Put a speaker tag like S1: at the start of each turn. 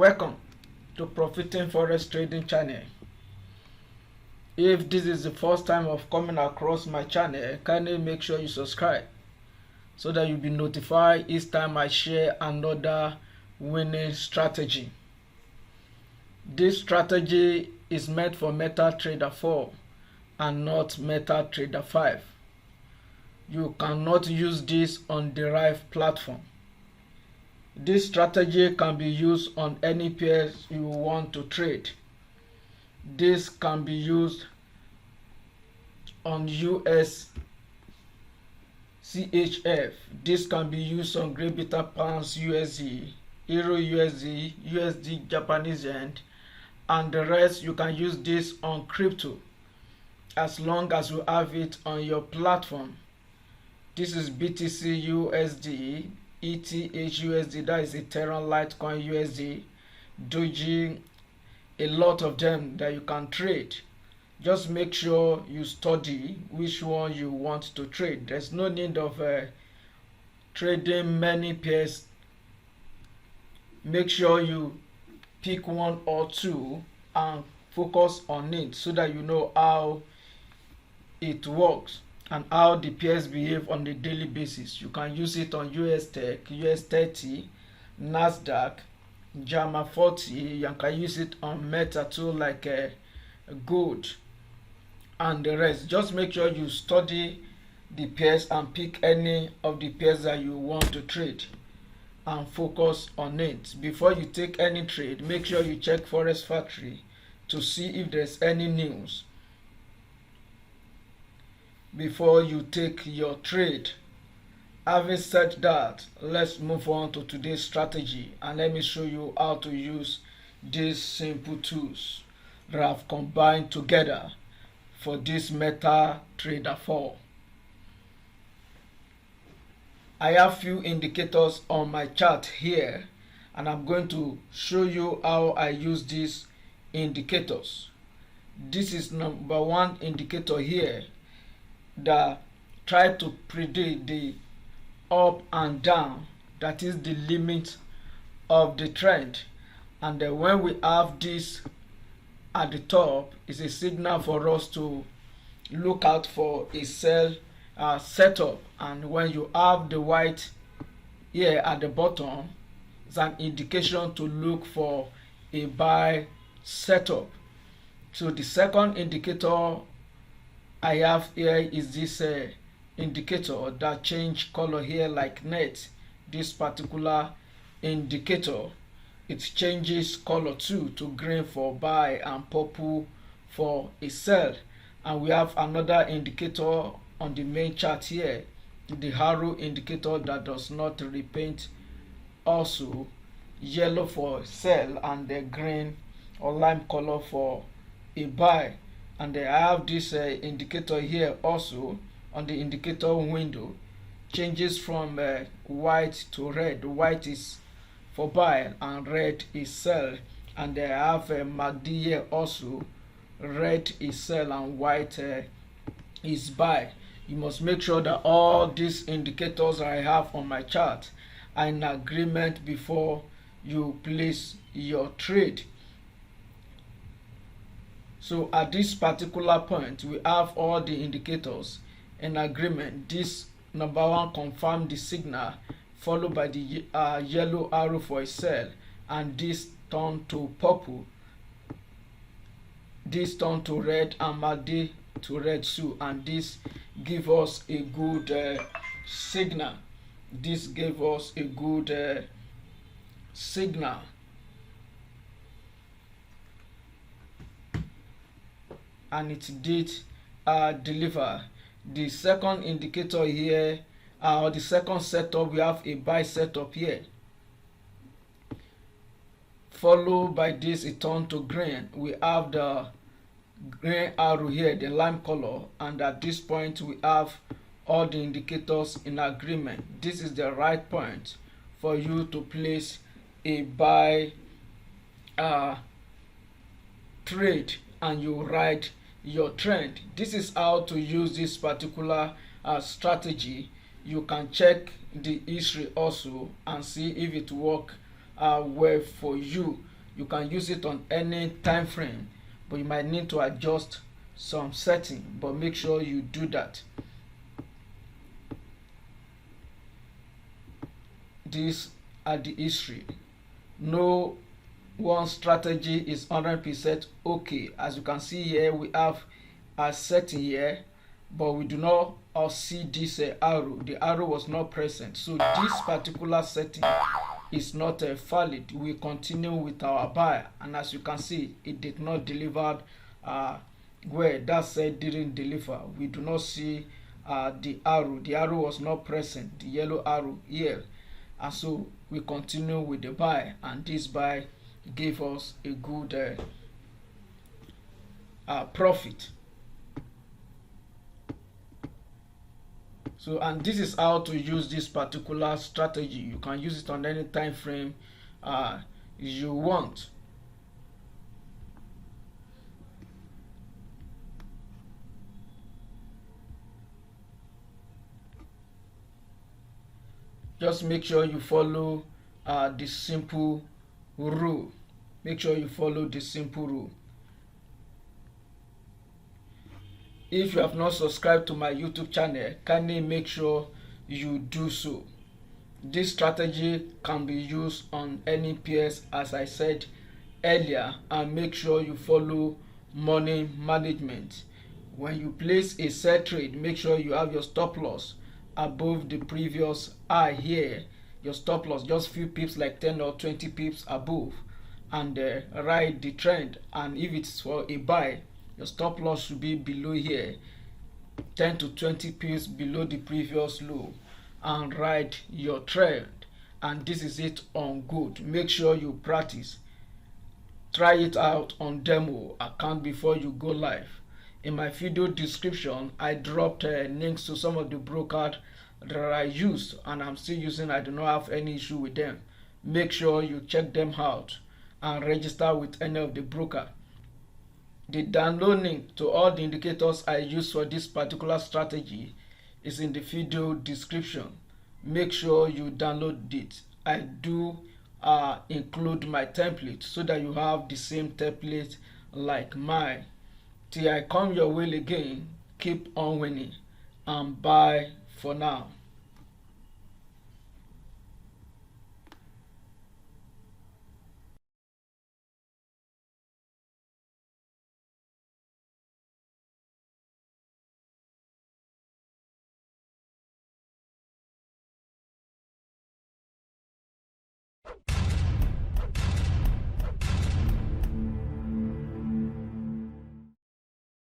S1: Welcome to Profiting Forex Trading channel. If this is the first time of coming across my channel, kindly make sure you subscribe so that you'll be notified each time I share another winning strategy. This strategy is meant for MetaTrader 4 and not MetaTrader 5. You cannot use this on derived platform. This strategy can be used on any pairs you want to trade. This can be used on US CHF. This can be used on Great Britain Pounds USD, Euro USD, USD Japanese Yen, and the rest. You can use this on crypto as long as you have it on your platform. This is BTC USD, ETH USD, that is Ethereum, Litecoin USD, Doji, a lot of them that you can trade. Just make sure you study which one you want to trade. There's no need of trading many pairs. Make sure you pick one or two and focus on it so that you know how it works and how the pairs behave on a daily basis. You can use it on US Tech, US 30, Nasdaq, JAMA 40. You can use it on Meta too, like gold and the rest. Just make sure you study the pairs and pick any of the pairs that you want to trade and focus on it. Before you take any trade, make sure you check Forex Factory to see if there's any news before you take your trade. Having said that, let's move on to today's strategy and let me show you how to use these simple tools that I've combined together for this MetaTrader 4. I have few indicators on my chart here and I'm going to show you how I use these indicators. This is number one indicator here that try to predict the up and down, that is the limit of the trend. And then when we have this at the top, is a signal for us to look out for a sell setup. And when you have the white here at the bottom, it's an indication to look for a buy setup. So the second indicator I have here is this indicator that change color here like net. This particular indicator, it changes color too, to green for buy and purple for a sell. And we have another indicator on the main chart here, the arrow indicator that does not repaint, also yellow for sell and the green or lime color for a buy. And I have this indicator here also on the indicator window, changes from white to red. White is for buy and red is sell. And I have a MACD here also, red is sell and white is buy. You must make sure that all these indicators I have on my chart are in agreement before you place your trade. So at this particular point, we have all the indicators in agreement. This number one confirm the signal, followed by the yellow arrow for a sell, and this turn to purple, this turn to red, and MACD to red too, and this give us a good signal. This gave us a good signal. And it did deliver. The second indicator here, or the second setup, we have a buy setup here, followed by this it turned to green. We have the green arrow here, the lime color, and at this point we have all the indicators in agreement. This is the right point for you to place a buy trade and you ride your trend. This is how to use this particular strategy. You can check the history also and see if it work well for you. You can use it on any time frame, but you might need to adjust some setting, but make sure you do that. These are the history. No one strategy is 100% okay. As you can see here, we have a setting here, but we do not see this arrow. The arrow was not present, so this particular setting is not valid. We continue with our buy, and as you can see, it did not deliver where that said didn't deliver. We do not see the arrow was not present, the yellow arrow here, and so we continue with the buy, and this buy gave us a good profit. So, and this is how to use this particular strategy. You can use it on any time frame you want. Just make sure you follow the simple rule. Make sure you follow the simple rule. If you have not subscribed to my YouTube channel, kindly make sure you do so. This strategy can be used on any pairs, as I said earlier, and make sure you follow money management. When you place a sell trade, make sure you have your stop loss above the previous high here. Your stop loss just few pips, like 10 or 20 pips above, and ride the trend. And if it's for a buy, your stop loss should be below here, 10 to 20 pips below the previous low, and ride your trend. And this is it on good. Make sure you practice. Try it out on demo account before you go live. In my video description, I dropped links to some of the brokers that I used, and I'm still using. I do not have any issue with them. Make sure you check them out and register with any of the broker. The download link to all the indicators I use for this particular strategy is in the video description. Make sure you download it. I do include my template so that you have the same template like mine. Till I come your way again, keep on winning, and bye for now.